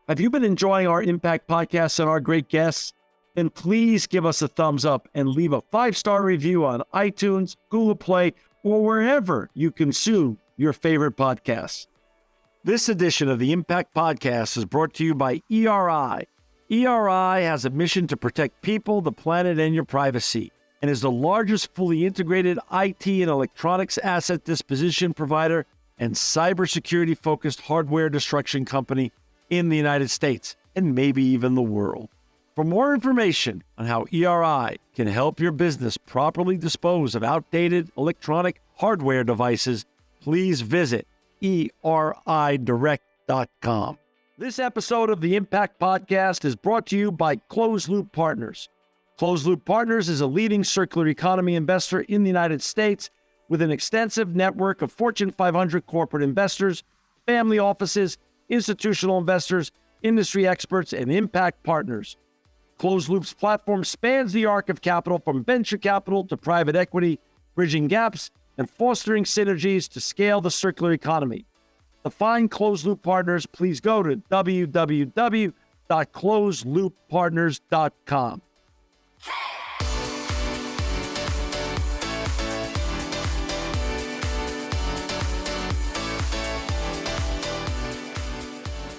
Have you been enjoying our Impact podcasts and our great guests? Then please give us a thumbs up and leave a 5-star review on iTunes, Google Play, or wherever you consume your favorite podcasts. This edition of the Impact Podcast is brought to you by ERI. ERI has a mission to protect people, the planet, and your privacy, and is the largest fully integrated IT and electronics asset disposition provider and cybersecurity-focused hardware destruction company in the United States, and maybe even the world. For more information on how ERI can help your business properly dispose of outdated electronic hardware devices, please visit eridirect.com. This episode of the Impact Podcast is brought to you by Closed Loop Partners. Closed Loop Partners is a leading circular economy investor in the United States with an extensive network of Fortune 500 corporate investors, family offices, institutional investors, industry experts, and impact partners. Closed Loop's platform spans the arc of capital from venture capital to private equity, bridging gaps and fostering synergies to scale the circular economy. To find Closed Loop Partners, please go to www.closedlooppartners.com.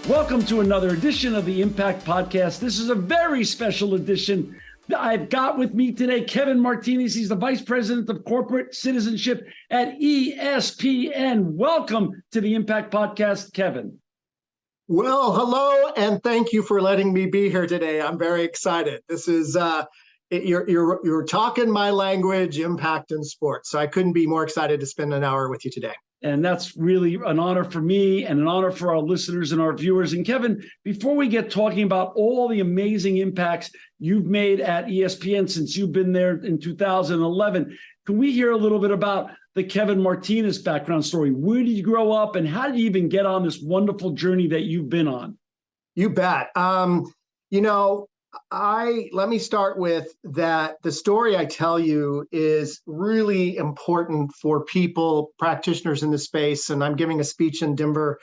Welcome to another edition of the Impact Podcast. This is a very special edition. I've got with me today Kevin Martinez. He's the Vice President of Corporate Citizenship at ESPN. Welcome to the Impact Podcast, Kevin. Well, hello, and thank you for letting me be here today. I'm very excited. This is you're talking my language, impact in sports. So I couldn't be more excited to spend an hour with you today. And that's really an honor for me and an honor for our listeners and our viewers. And Kevin, before we get talking about all the amazing impacts you've made at ESPN since you've been there in 2011, can we hear a little bit about the Kevin Martinez background story? Where did you grow up and how did you even get on this wonderful journey that you've been on? You bet. Let me start with that. The story I tell you is really important for people, practitioners in the space. And I'm giving a speech in Denver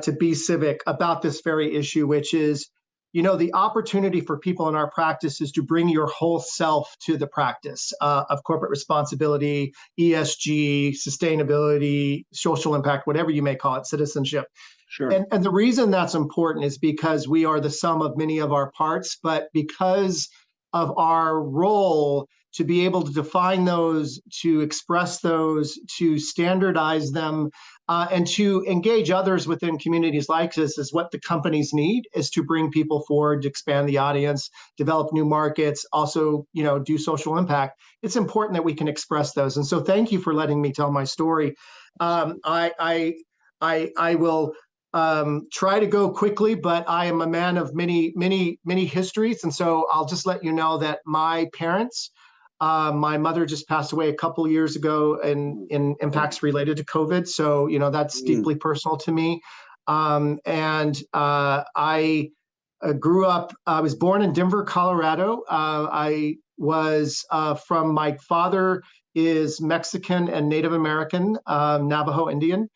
to Be Civic about this very issue, which is, the opportunity for people in our practice is to bring your whole self to the practice of corporate responsibility, ESG, sustainability, social impact, whatever you may call it, citizenship. Sure. And the reason that's important is because we are the sum of many of our parts, but because of our role to be able to define those, to express those, to standardize them, and to engage others within communities like this is what the companies need, is to bring people forward, to expand the audience, develop new markets, also, do social impact. It's important that we can express those. And so thank you for letting me tell my story. I will try to go quickly, but I am a man of many, many, many histories. And so I'll just let you know that my parents, my mother just passed away a couple years ago in impacts related to COVID. So, that's deeply personal to me. I grew up, I was born in Denver, Colorado. I was from, my father is Mexican and Native American, Navajo Indian.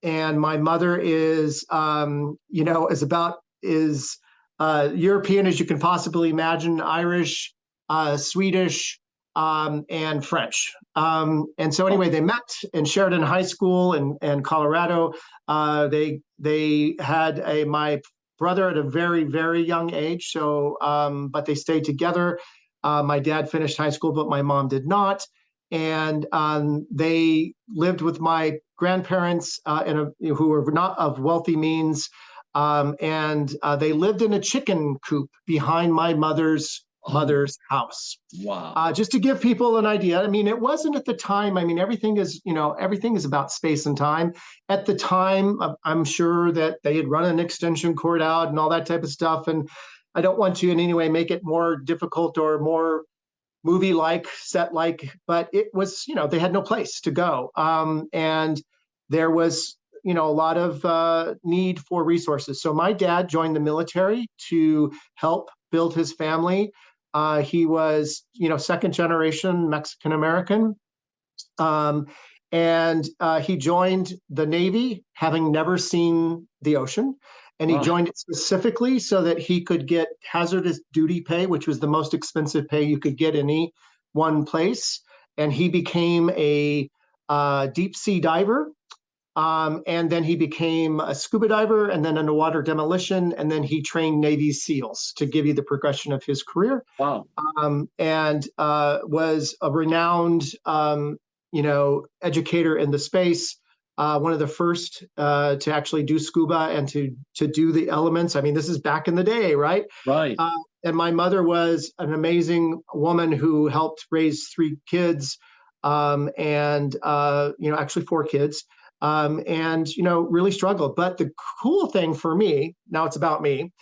And my mother is, is European as you can possibly imagine, Irish, Swedish, and French. And so anyway, they met in Sheridan High School in Colorado. They had my brother at a very, very young age. So, but they stayed together. My dad finished high school, but my mom did not. And they lived with my grandparents who were not of wealthy means. And they lived in a chicken coop behind my mother's house. Wow. Just to give people an idea. I mean, it wasn't at the time. I mean, everything is about space and time. At the time, I'm sure that they had run an extension cord out and all that type of stuff. And I don't want to in any way make it more difficult or more movie-like, set-like, but it was, they had no place to go. And there was, a lot of need for resources. So my dad joined the military to help build his family. He was, second generation Mexican-American. And he joined the Navy, having never seen the ocean. and he joined it specifically so that he could get hazardous duty pay, which was the most expensive pay you could get in any one place. And he became a deep sea diver. And then he became a scuba diver and then underwater demolition. And then he trained Navy SEALs to give you the progression of his career. Wow. And was a renowned, educator in the space. One of the first to actually do scuba and to do the elements. I mean, this is back in the day, right? Right. And my mother was an amazing woman who helped raise 3 kids, actually 4 kids. Really struggled. But the cool thing for me, now it's about me,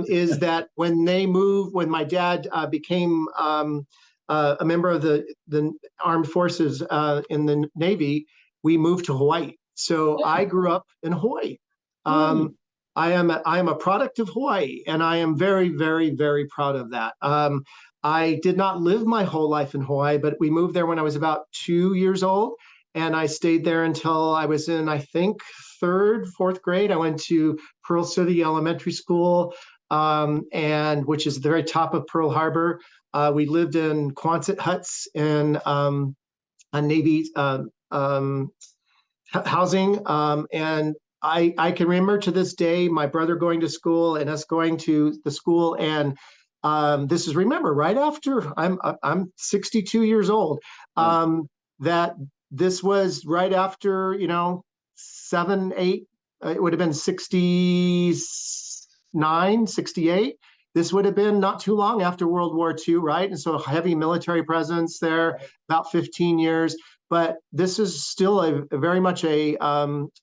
is that when my dad became a member of the armed forces in the Navy, we moved to Hawaii. So I grew up in Hawaii. I am a product of Hawaii, and I am very, very, very proud of that. I did not live my whole life in Hawaii, but we moved there when I was about 2 years old. And I stayed there until I was in, I think, 3rd, 4th grade. I went to Pearl City Elementary School, which is at the very top of Pearl Harbor. We lived in Quonset huts in a Navy housing. And I can remember to this day my brother going to school and us going to the school. And this is, remember, right after I'm 62 years old, that this was right after, 7, 8, it would have been 69, 68. This would have been not too long after World War II, right? And so heavy military presence there, about 15 years. But this is still very much a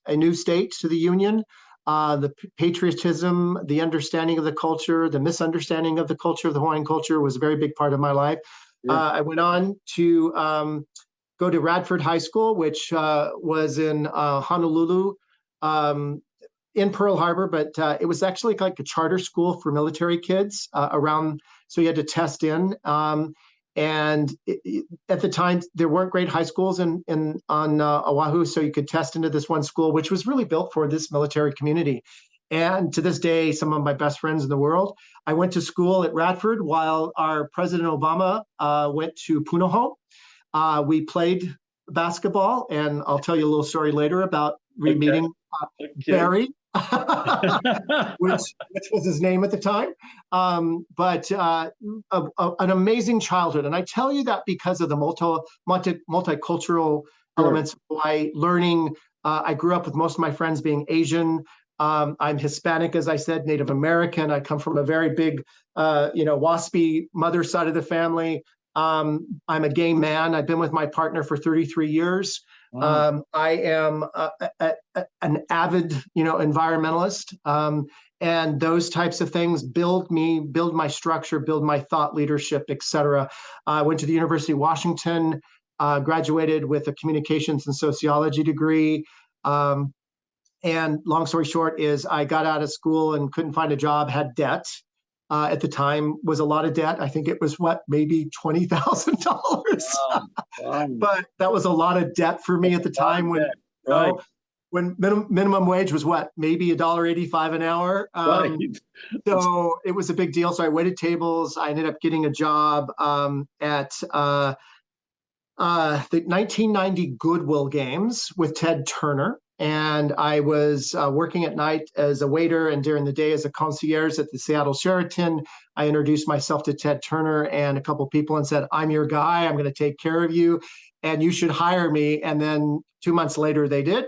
new state to the Union. The patriotism, the understanding of the culture, the misunderstanding of the culture, of the Hawaiian culture was a very big part of my life. I went on to go to Radford High School, which was in Honolulu, in Pearl Harbor, but it was actually like a charter school for military kids around, so you had to test in. At the time, there weren't great high schools on Oahu, so you could test into this one school, which was really built for this military community. And to this day, some of my best friends in the world. I went to school at Radford while our President Obama went to Punahou. We played basketball, and I'll tell you a little story later about meeting Barry, which was his name at the time. But an amazing childhood. And I tell you that because of the multicultural elements of Hawaii, learning. I grew up with most of my friends being Asian. I'm Hispanic, as I said, Native American. I come from a very big, WASPy mother side of the family. I'm a gay man. I've been with my partner for 33 years. Wow. I am an avid, environmentalist. And those types of things build me, build my structure, build my thought leadership, et cetera. I went to the University of Washington, graduated with a communications and sociology degree. And long story short is I got out of school and couldn't find a job, had debt. At the time was a lot of debt. I think it was maybe $20,000. Wow. But that was a lot of debt for me at the time when minimum wage was maybe $1.85 an hour. So it was a big deal. So I waited tables. I ended up getting a job at the 1990 Goodwill Games with Ted Turner. And I was working at night as a waiter and during the day as a concierge at the Seattle Sheraton. I introduced myself to Ted Turner and a couple of people and said, I'm your guy. I'm going to take care of you and you should hire me. And then 2 months later, they did.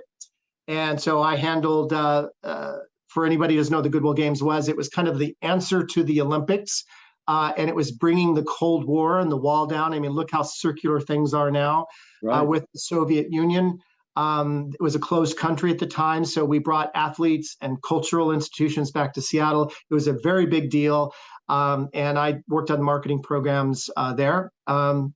And so I handled, for anybody who doesn't know what the Goodwill Games was, it was kind of the answer to the Olympics. And it was bringing the Cold War and the wall down. I mean, look how circular things are now with the Soviet Union. It was a closed country at the time, so we brought athletes and cultural institutions back to Seattle. It was a very big deal, and I worked on marketing programs there. And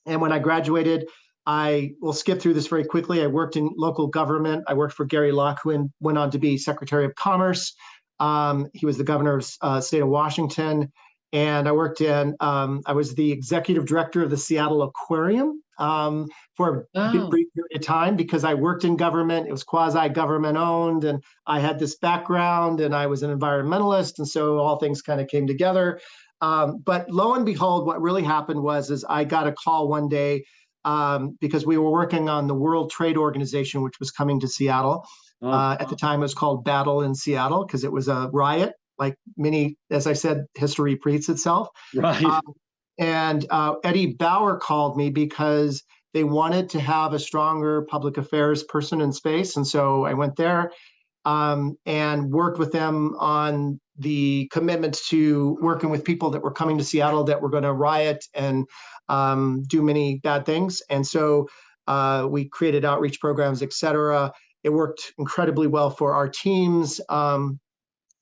when I graduated, I will skip through this very quickly. I worked in local government. I worked for Gary Locke, who went on to be Secretary of Commerce. He was the governor of state of Washington. And I worked I was the executive director of the Seattle Aquarium. for a brief period of time because I worked in government. It was quasi-government owned, and I had this background, and I was an environmentalist, and so all things kind of came together. But lo and behold, what really happened is I got a call one day because we were working on the World Trade Organization, which was coming to Seattle. At the time, it was called Battle in Seattle because it was a riot. Like many, as I said, history repeats itself. Right. And Eddie Bauer called me because they wanted to have a stronger public affairs person in space. And so I went there and worked with them on the commitments to working with people that were coming to Seattle that were going to riot and do many bad things. And so we created outreach programs, et cetera. It worked incredibly well for our teams.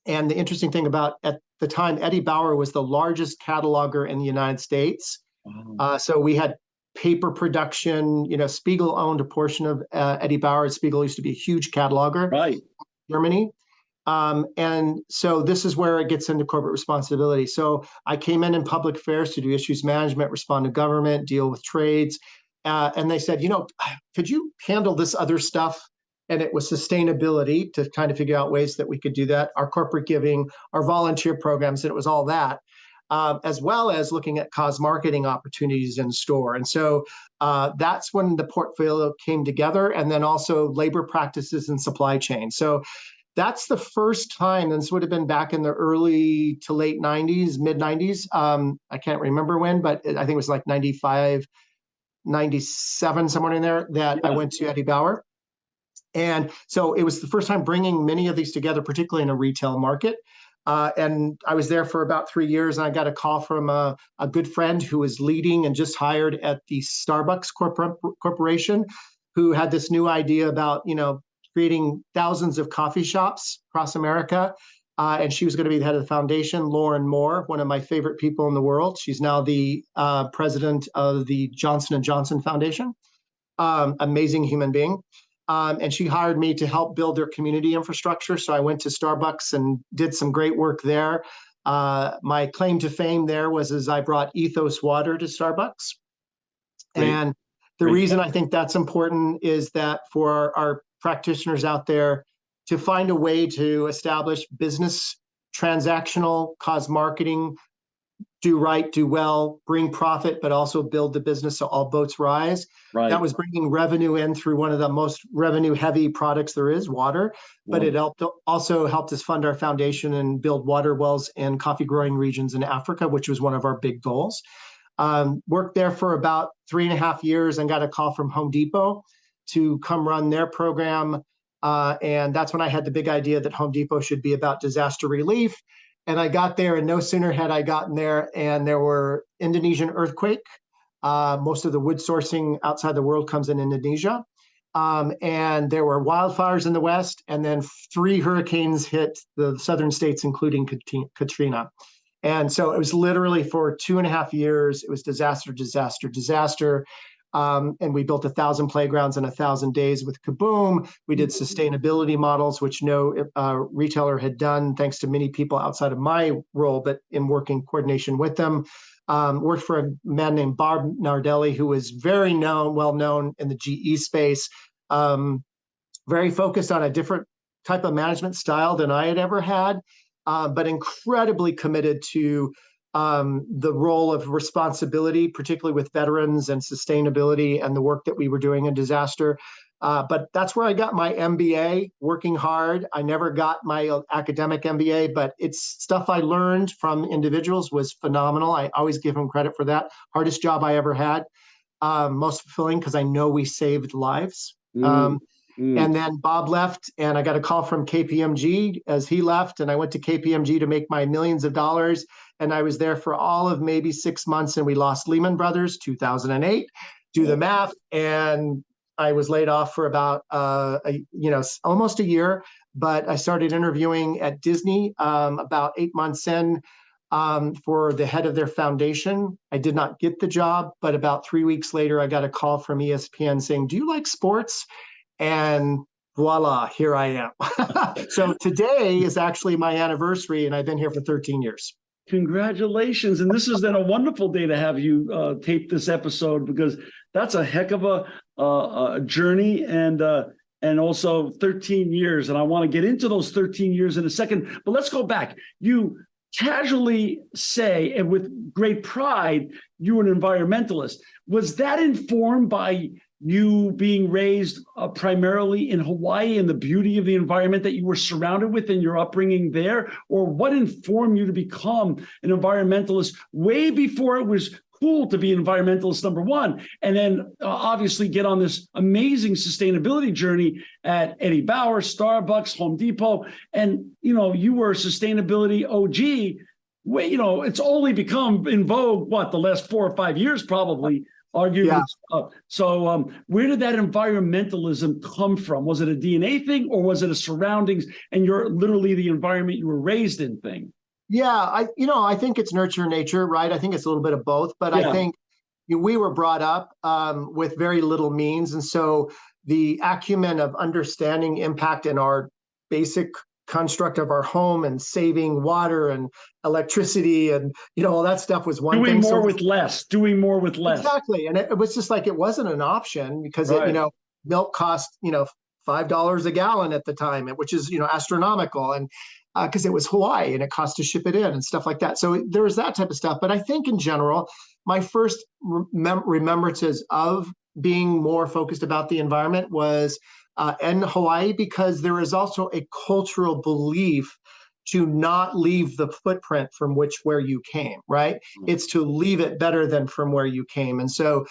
And the interesting thing about at the time, Eddie Bauer was the largest cataloger in the United States. Wow. So we had paper production. Spiegel owned a portion of Eddie Bauer. Spiegel used to be a huge cataloger. Right. In Germany. And so this is where it gets into corporate responsibility. So I came in public affairs to do issues management, respond to government, deal with trades. And they said, could you handle this other stuff? And it was sustainability to kind of figure out ways that we could do that, our corporate giving, our volunteer programs, and it was all that, as well as looking at cause marketing opportunities in store. And so that's when the portfolio came together, and then also labor practices and supply chain. So that's the first time, and this would have been back in the early to late 90s, mid 90s. I can't remember when, but I think it was like 95, 97, somewhere in there, that I went to Eddie Bauer. And so it was the first time bringing many of these together, particularly in a retail market. And I was there for about 3 years, and I got a call from a good friend who was leading and just hired at the Starbucks Corporation, who had this new idea about, creating thousands of coffee shops across America. And she was going to be the head of the foundation. Lauren Moore, one of my favorite people in the world. She's now the president of the Johnson & Johnson Foundation. Amazing human being. And she hired me to help build their community infrastructure. So I went to Starbucks and did some great work there. My claim to fame there was I brought Ethos Water to Starbucks. Great. And the reason I think that's important is that for our practitioners out there to find a way to establish business, transactional, cause marketing, do right, do well, bring profit, but also build the business so all boats rise. Right. That was bringing revenue in through one of the most revenue-heavy products there is, water. But it also helped us fund our foundation and build water wells in coffee-growing regions in Africa, which was one of our big goals. Worked there for about 3.5 years and got a call from Home Depot to come run their program. And that's when I had the big idea that Home Depot should be about disaster relief. And I got there, and no sooner had I gotten there, and there were Indonesian earthquake. Most of the wood sourcing outside the world comes in Indonesia. And there were wildfires in the West, and then 3 hurricanes hit the southern states, including Katrina. And so it was literally for 2.5 years, it was disaster, disaster, disaster. And we built 1,000 playgrounds in 1,000 days with Kaboom. We did sustainability models, which no retailer had done, thanks to many people outside of my role, but in working coordination with them. Worked for a man named Bob Nardelli, who was very well known in the GE space, very focused on a different type of management style than I had ever had, but incredibly committed to the role of responsibility, particularly with veterans and sustainability and the work that we were doing in disaster. But that's where I got my MBA, working hard. I never got my academic MBA, but it's stuff I learned from individuals was phenomenal. I always give them credit for that. Hardest job I ever had, most fulfilling because I know we saved lives. And then Bob left, and I got a call from KPMG as he left, and I went to KPMG to make my millions of dollars. And I was there for all of maybe 6 months, and we lost Lehman Brothers, 2008. Do the math, and I was laid off for about almost a year. But I started interviewing at Disney about 8 months in for the head of their foundation. I did not get the job, but about 3 weeks later, I got a call from ESPN saying, "Do you like sports?" And voila, here I am. So today is actually my anniversary, and I've been here for 13 years. Congratulations. And this has been a wonderful day to have you tape this episode, because that's a heck of a journey, and also 13 years. And I want to get into those 13 years in a second. But let's go back. You casually say, and with great pride, you were an environmentalist. Was that informed by you being raised primarily in Hawaii and the beauty of the environment that you were surrounded with in your upbringing there? Or what informed you to become an environmentalist way before it was cool to be environmentalist number one, and then obviously get on this amazing sustainability journey at Eddie Bauer, Starbucks, Home Depot, and you were a sustainability OG. It's only become in vogue the last 4 or 5 years, probably. Arguably. Yeah. So where did that environmentalism come from? Was it a DNA thing, or was it a surroundings and you're literally the environment you were raised in thing? Yeah, I think it's nurture nature, right? I think it's a little bit of both, but yeah. I think we were brought up with very little means. And so the acumen of understanding impact in our basic construct of our home and saving water and electricity and, all that stuff was one thing. Doing more with less. Exactly. And it was just like, it wasn't an option because, right. Milk cost, $5 a gallon at the time, which is, astronomical. And because it was Hawaii and it cost to ship it in and stuff like that. So there was that type of stuff. But I think in general, my first remembrances of being more focused about the environment was in Hawaii, because there is also a cultural belief to not leave the footprint from where you came, right? Mm-hmm. It's to leave it better than from where you came. And so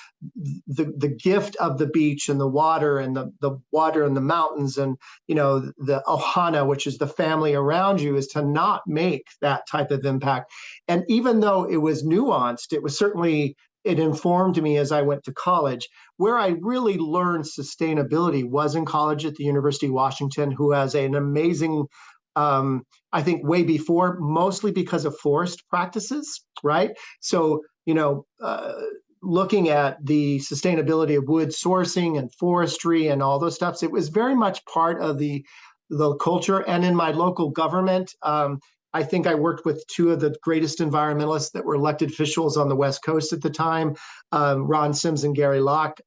the gift of the beach and the water and the water and the mountains and, the ohana, which is the family around you, is to not make that type of impact. And even though it was nuanced, it informed me as I went to college. Where I really learned sustainability was in college at the University of Washington, who has an amazing I think way before, mostly because of forest practices, right? So, looking at the sustainability of wood sourcing and forestry and all those stuff, it was very much part of the culture. And in my local government, I think I worked with two of the greatest environmentalists that were elected officials on the West Coast at the time, Ron Sims and Gary Locke,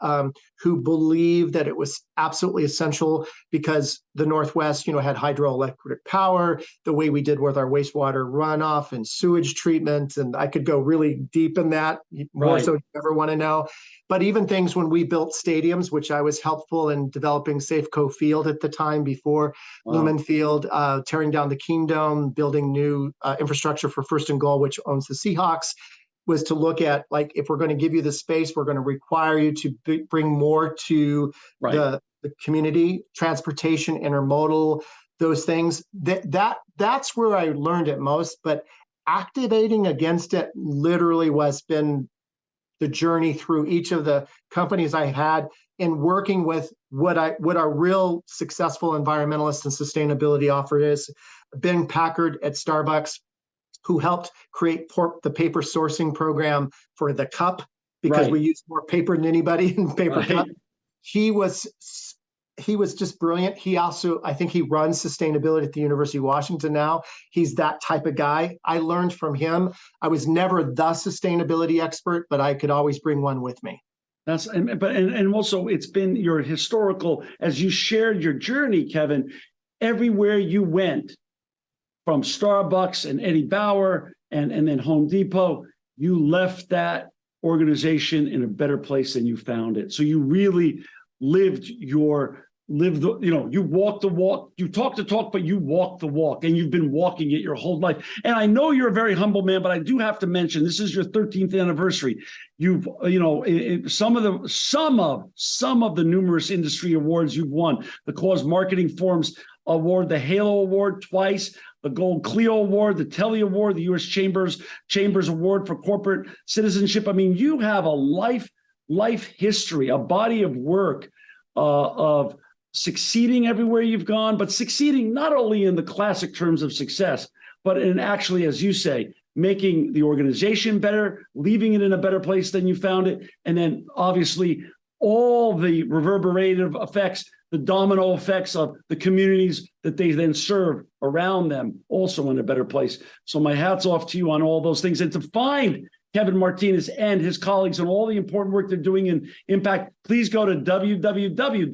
who believed that it was absolutely essential because the Northwest, had hydroelectric power, the way we did with our wastewater runoff and sewage treatment. And I could go really deep in that, more so if you ever want to know. But even things when we built stadiums, which I was helpful in developing Safeco Field at the time before Lumen Field, tearing down the Kingdom, building new infrastructure for First and Goal, which owns the Seahawks, was to look at, like, if we're going to give you the space, we're going to require you to bring more to the community, transportation, intermodal, those things. That's where I learned it most. But activating against it literally was been the journey through each of the companies I had in working with what our real successful environmentalists and sustainability offer is. Ben Packard at Starbucks, who helped create the paper sourcing program for the cup, because we use more paper than anybody in paper cup. He was just brilliant. He also, I think he runs sustainability at the University of Washington now. He's that type of guy. I learned from him. I was never the sustainability expert, but I could always bring one with me. And also it's been your historical, as you shared your journey, Kevin, everywhere you went, from Starbucks and Eddie Bauer and then Home Depot, you left that organization in a better place than you found it. So you really you walk the walk, you talk the talk, but you walk the walk, and you've been walking it your whole life. And I know you're a very humble man, but I do have to mention, this is your 13th anniversary. You've, some of the numerous industry awards you've won, the Cause Marketing Forum's award, the Halo Award twice, the Gold Clio Award, the Telly Award, the U.S. Chambers Award for Corporate Citizenship. I mean, you have a life history, a body of work of succeeding everywhere you've gone, but succeeding not only in the classic terms of success, but in actually, as you say, making the organization better, leaving it in a better place than you found it, and then obviously all the reverberative effects, the domino effects of the communities that they then serve around them, also in a better place. So my hat's off to you on all those things. And to find Kevin Martinez and his colleagues and all the important work they're doing in impact, please go to www.espn.com.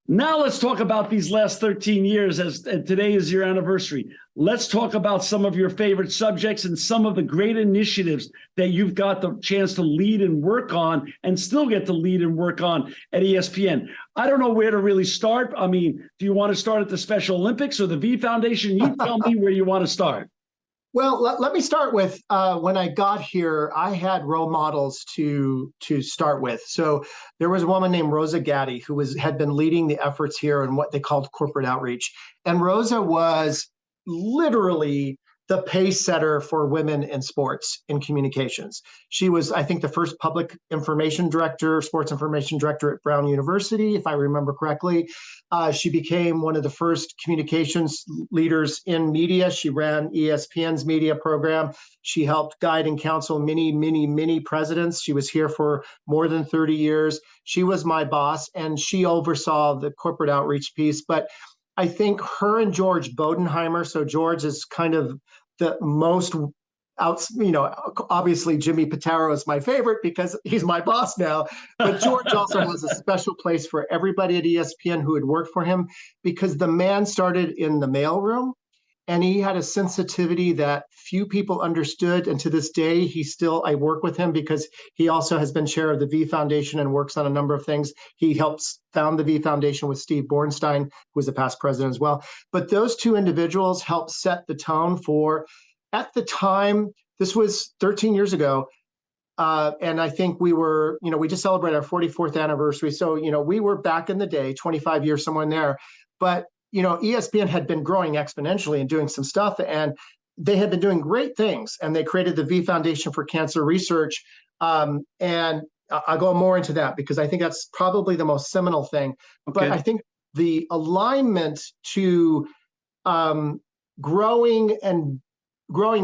Now let's talk about these last 13 years, and today is your anniversary. Let's talk about some of your favorite subjects and some of the great initiatives that you've got the chance to lead and work on and still get to lead and work on at ESPN. I don't know where to really start. I mean, do you want to start at the Special Olympics or the V Foundation? You tell me where you want to start. Well, let me start with when I got here, I had role models to start with. So there was a woman named Rosa Gatti who had been leading the efforts here in what they called corporate outreach. And Rosa was literally the pace setter for women in sports in communications. She was, I think, the first public information director, sports information director at Brown University, if I remember correctly. She became one of the first communications leaders in media. She ran ESPN's media program. She helped guide and counsel many presidents. She was here for more than 30 years. She was my boss, and she oversaw the corporate outreach piece. But I think her and George Bodenheimer, so George is kind of the most obviously Jimmy Pitaro is my favorite because he's my boss now, but George also has a special place for everybody at ESPN who had worked for him because the man started in the mailroom and he had a sensitivity that few people understood. And to this day, I work with him because he also has been chair of the V Foundation and works on a number of things. He helps found the V Foundation with Steve Bornstein, who was a past president as well. But those two individuals helped set the tone for, at the time, this was 13 years ago, and I think we just celebrated our 44th anniversary. So, we were back in the day, 25 years, somewhere in there. But ESPN had been growing exponentially and doing some stuff, and they had been doing great things. And they created the V Foundation for Cancer Research. And I'll go more into that because I think that's probably the most seminal thing. Okay. But I think the alignment to growing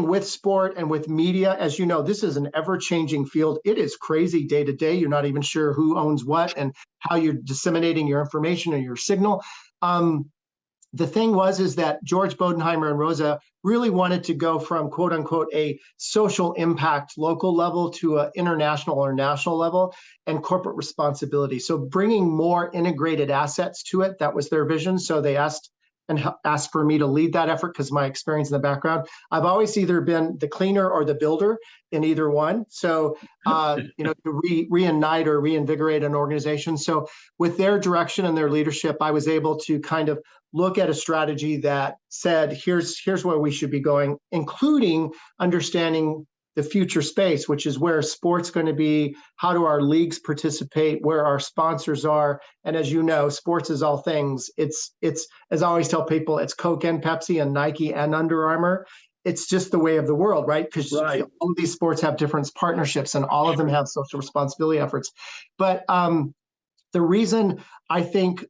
with sport and with media, as you know, this is an ever-changing field. It is crazy day to day. You're not even sure who owns what and how you're disseminating your information or your signal. The thing is that George Bodenheimer and Rosa really wanted to go from, quote unquote, a social impact local level to an international or national level and corporate responsibility. So bringing more integrated assets to it, that was their vision. So they asked for me to lead that effort because my experience in the background. I've always either been the cleaner or the builder in either one. So, to reunite or reinvigorate an organization. So with their direction and their leadership, I was able to kind of look at a strategy that said, here's where we should be going, including understanding the future space, which is where sport's going to be, how do our leagues participate, where our sponsors are. And as you know, sports is all things. It's as I always tell people, it's Coke and Pepsi and Nike and Under Armour. It's just the way of the world, right? Because all of these sports have different partnerships and all of them have social responsibility efforts. But the reason I think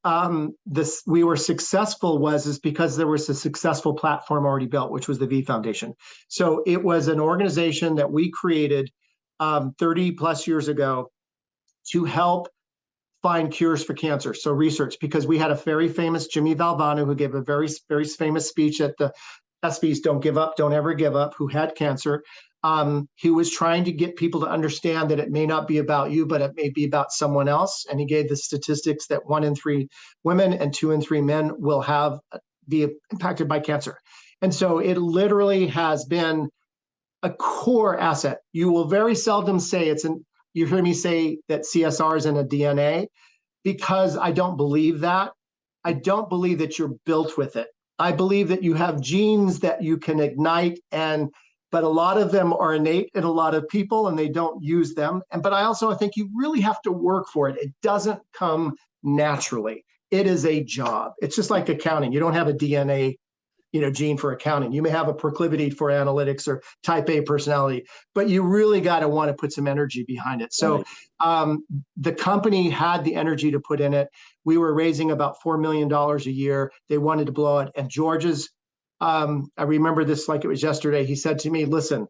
we were successful is because there was a successful platform already built, which was the V Foundation. So it was an organization that we created 30 plus years ago to help find cures for cancer. So research, because we had a very famous Jimmy Valvano who gave a very, very famous speech at the ESPYs, Don't Give Up, Don't Ever Give Up, who had cancer. He was trying to get people to understand that it may not be about you, but it may be about someone else. And he gave the statistics that 1 in 3 women and 2 in 3 men will be impacted by cancer. And so it literally has been a core asset. You will very seldom say you hear me say that CSR is in a DNA because I don't believe that. I don't believe that you're built with it. I believe that you have genes that you can ignite but a lot of them are innate in a lot of people and they don't use them. But I also think you really have to work for it. It doesn't come naturally. It is a job. It's just like accounting. You don't have a DNA, gene for accounting. You may have a proclivity for analytics or type A personality, but you really got to want to put some energy behind it. So the company had the energy to put in it. We were raising about $4 million a year. They wanted to blow it. And George's, I remember this like it was yesterday. He said to me, listen,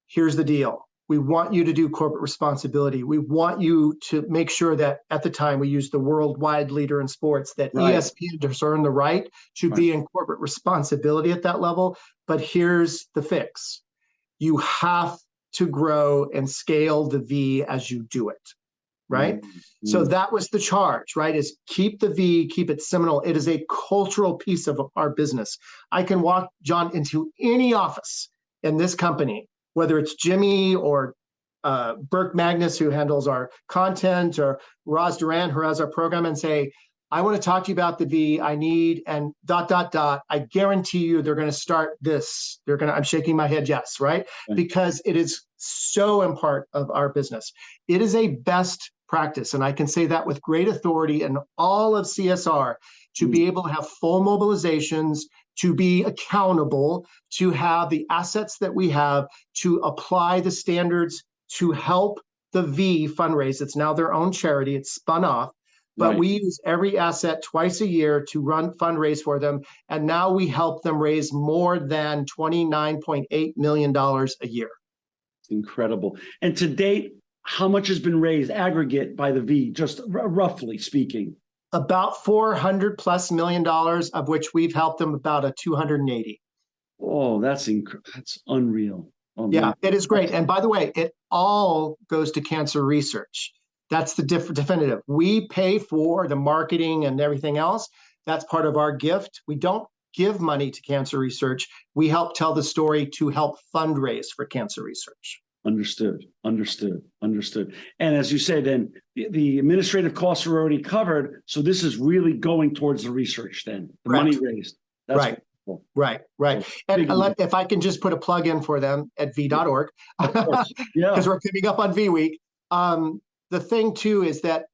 here's the deal. We want you to do corporate responsibility. We want you to make sure that at the time we used the worldwide leader in sports, that ESPN does earn the right to be in corporate responsibility at that level. But here's the fix. you have to grow and scale the V as you do it, right? Mm-hmm. So that was the charge, right? Is keep the V, keep it seminal. It is a cultural piece of our business. I can walk, John, into any office in this company, whether it's Jimmy or Burke Magnus, who handles our content, or Roz Duran, who has our program, and say, I want to talk to you about the V. I need, and ... I guarantee you they're going to start this. I'm shaking my head, yes, right? Because it is so in part of our business. It is a best practice, and I can say that with great authority in all of CSR, to be able to have full mobilizations, to be accountable, to have the assets that we have, to apply the standards to help the V fundraise. It's now their own charity. It's spun off. But we use every asset twice a year to fundraise for them. And now we help them raise more than $29.8 million a year. Incredible. And to date, how much has been raised aggregate by the V, just roughly speaking? About $400+ million, of which we've helped them about a 280. Oh, that's unreal. Yeah, it is great. And by the way, it all goes to cancer research. That's the definitive. We pay for the marketing and everything else. That's part of our gift. We don't give money to cancer research. We help tell the story to help fundraise for cancer research. Understood. And as you say, then the administrative costs are already covered. So this is really going towards the research then, the money raised. That's right. Cool. Right. And if I can just put a plug in for them at v.org, because we're coming up on V Week. The thing too is that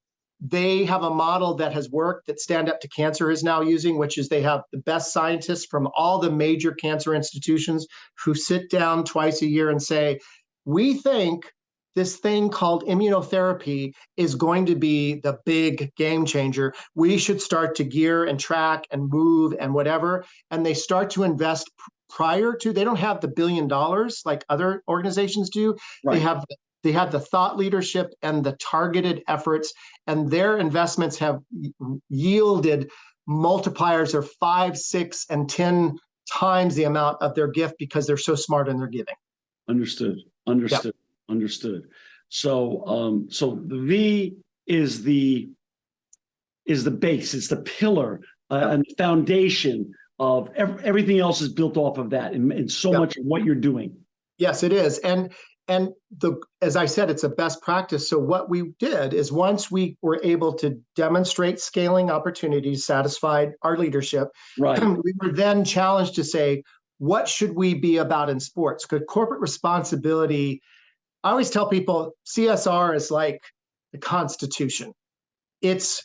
they have a model that has worked, that Stand Up to Cancer is now using, which is they have the best scientists from all the major cancer institutions who sit down twice a year and say, we think this thing called immunotherapy is going to be the big game changer. We should start to gear and track and move and whatever. And they start to invest prior to, they don't have the $1 billion like other organizations do. Right. They have the thought leadership and the targeted efforts, and their investments have yielded multipliers of 5, 6, and 10 times the amount of their gift because they're so smart in their giving. Understood. So, so the V is the base, it's the pillar and foundation of everything else is built off of that, and so much of what you're doing. Yes, it is, and as I said, it's a best practice. So what we did is, once we were able to demonstrate scaling opportunities, satisfied our leadership, we were then challenged to say, what should we be about in sports? Because corporate responsibility, I always tell people, CSR is like the Constitution. It's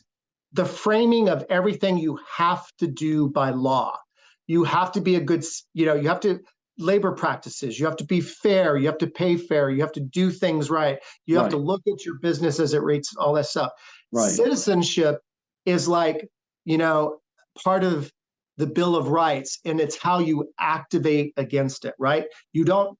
the framing of everything you have to do by law. You have to be a good, you have to labor practices. You have to be fair. You have to pay fair. You have to do things right. You have to look at your business as it rates, all that stuff. Citizenship is like, part of the Bill of Rights, and it's how you activate against it, right? You don't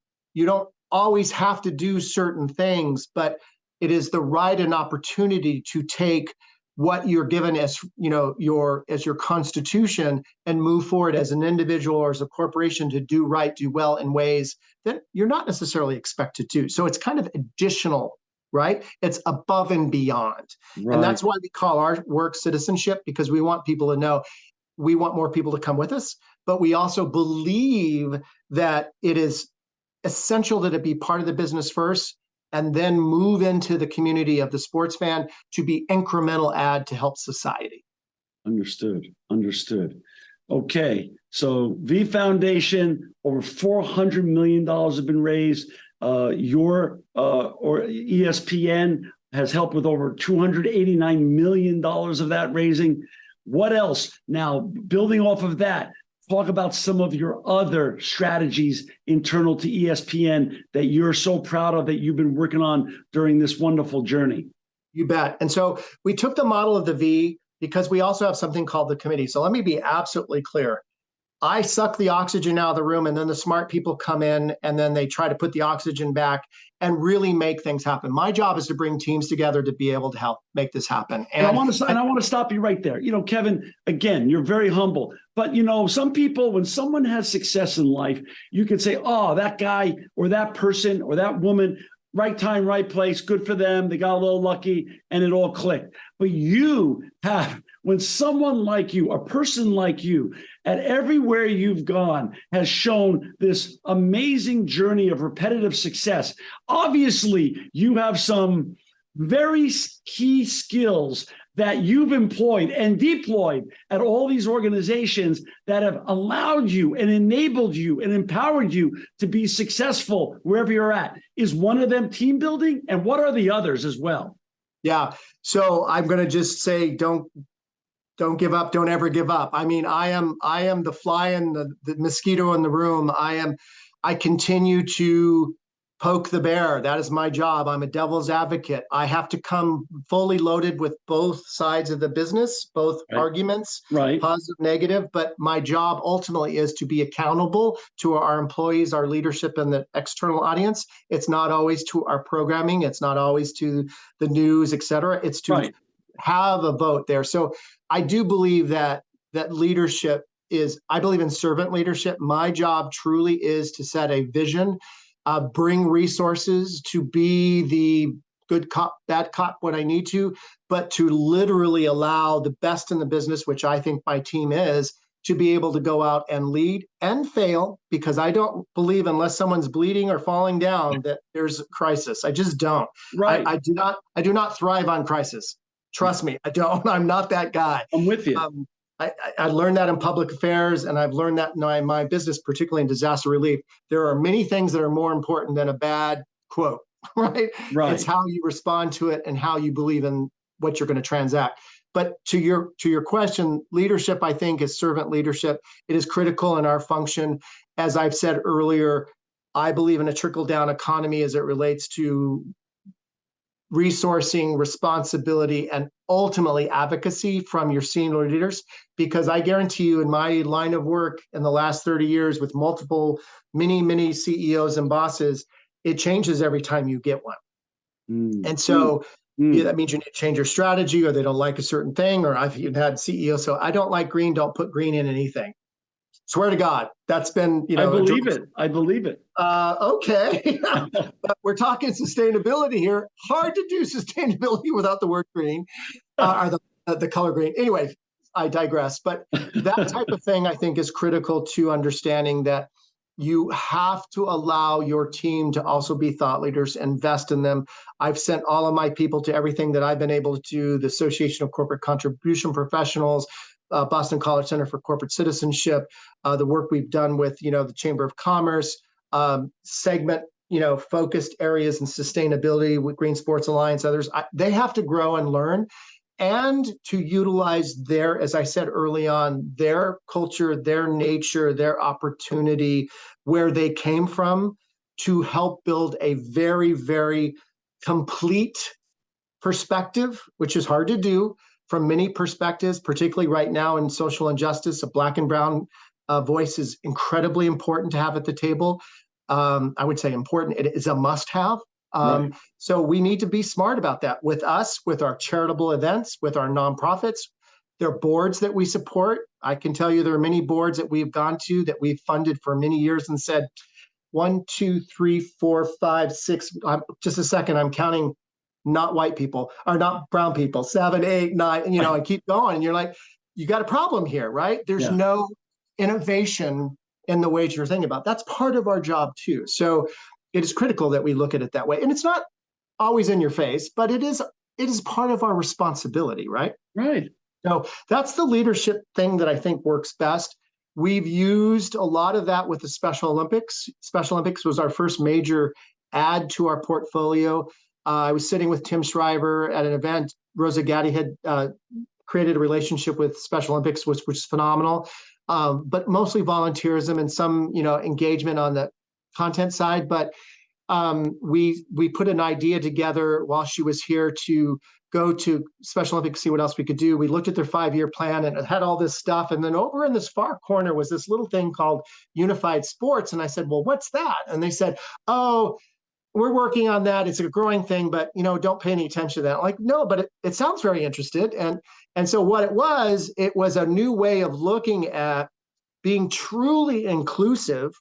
always have to do certain things, but it is the right and opportunity to take what you're given as your constitution and move forward as an individual or as a corporation to do right, do well in ways that you're not necessarily expected to. So it's kind of additional, right? It's above and beyond. And that's why we call our work citizenship, because we want people to know we want more people to come with us, but we also believe that it is essential that it be part of the business first, and then move into the community of the sports fan to be incremental add to help society. Understood. Okay, so V Foundation, over $400 million have been raised. Or ESPN has helped with over $289 million of that raising. What else? Now, building off of that, talk about some of your other strategies internal to ESPN that you're so proud of, that you've been working on during this wonderful journey. You bet. And so we took the model of the V because we also have something called the committee. So let me be absolutely clear. I suck the oxygen out of the room, and then the smart people come in, and then they try to put the oxygen back and really make things happen. My job is to bring teams together to be able to help make this happen. And I want to stop you right there. Kevin, again, you're very humble, but some people, when someone has success in life, you can say, oh, that guy or that person or that woman, right time, right place, good for them. They got a little lucky and it all clicked. But when someone like you, a person like you, at everywhere you've gone, has shown this amazing journey of repetitive success. Obviously, you have some very key skills that you've employed and deployed at all these organizations that have allowed you and enabled you and empowered you to be successful wherever you're at. Is one of them team building? And what are the others as well? Yeah. So I'm going to just say, don't give up. Don't ever give up. I mean, I am the fly in the mosquito in the room. I continue to poke the bear. That is my job. I'm a devil's advocate. I have to come fully loaded with both sides of the business, both arguments, positive, negative. But my job ultimately is to be accountable to our employees, our leadership, and the external audience. It's not always to our programming. It's not always to the news, et cetera. It's to have a vote there. So I do believe that leadership I believe in servant leadership. My job truly is to set a vision, bring resources, to be the good cop, bad cop when I need to, but to literally allow the best in the business, which I think my team is, to be able to go out and lead and fail, because I don't believe unless someone's bleeding or falling down that there's a crisis. I just don't. I do not thrive on crisis. Trust me, I don't. I'm not that guy. I'm with you. I learned that in public affairs, and I've learned that in my business, particularly in disaster relief. There are many things that are more important than a bad quote, right? It's how you respond to it and how you believe in what you're going to transact. But to your question, leadership, I think, is servant leadership. It is critical in our function. As I've said earlier, I believe in a trickle-down economy as it relates to resourcing, responsibility, and ultimately advocacy from your senior leaders, because I guarantee you, in my line of work in the last 30 years with many CEOs and bosses, it changes every time you get one. And so that means you need to change your strategy, or they don't like a certain thing, or I've even had CEOs, so I don't like green, don't put green in anything. Swear to God, that's been, I believe it. Okay. But we're talking sustainability here. Hard to do sustainability without the word green, or the color green. Anyway, I digress. But that type of thing, I think, is critical to understanding that you have to allow your team to also be thought leaders, invest in them. I've sent all of my people to everything that I've been able to do, the Association of Corporate Contribution Professionals, Boston College Center for Corporate Citizenship, the work we've done with, the Chamber of Commerce, segment, focused areas in sustainability with Green Sports Alliance, others. They have to grow and learn, and to utilize their, as I said early on, their culture, their nature, their opportunity, where they came from, to help build a very, very complete perspective, which is hard to do from many perspectives, particularly right now in social injustice. A Black and brown voice is incredibly important to have at the table. I would say important. It is a must-have. So we need to be smart about that with us, with our charitable events, with our nonprofits. There are boards that we support. I can tell you there are many boards that we've gone to that we've funded for many years and said, 1, 2, 3, 4, 5, 6. Just a second, I'm counting not white people, or not brown people, 7, 8, 9, I keep going. And you're like, you got a problem here, right? There's no innovation in the ways you're thinking about. That's part of our job too. So it is critical that we look at it that way. And it's not always in your face, but it is part of our responsibility, right? Right. So that's the leadership thing that I think works best. We've used a lot of that with the Special Olympics. Special Olympics was our first major add to our portfolio. I was sitting with Tim Shriver at an event. Rosa Gatti had created a relationship with Special Olympics, which was phenomenal, but mostly volunteerism and some, engagement on the content side. But we put an idea together while she was here to go to Special Olympics, see what else we could do. We looked at their 5-year plan and it had all this stuff. And then over in this far corner was this little thing called Unified Sports. And I said, well, what's that? And they said, oh, we're working on that. It's a growing thing, but don't pay any attention to that. I'm like, no, but it sounds very interested. And so what it was a new way of looking at being truly inclusive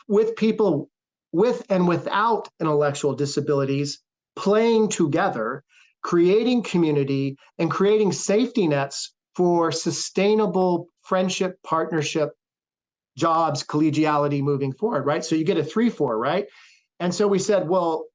with people with and without intellectual disabilities, playing together, creating community, and creating safety nets for sustainable friendship, partnership, jobs, collegiality moving forward, right? So you get a 3-4, right? And so we said, well,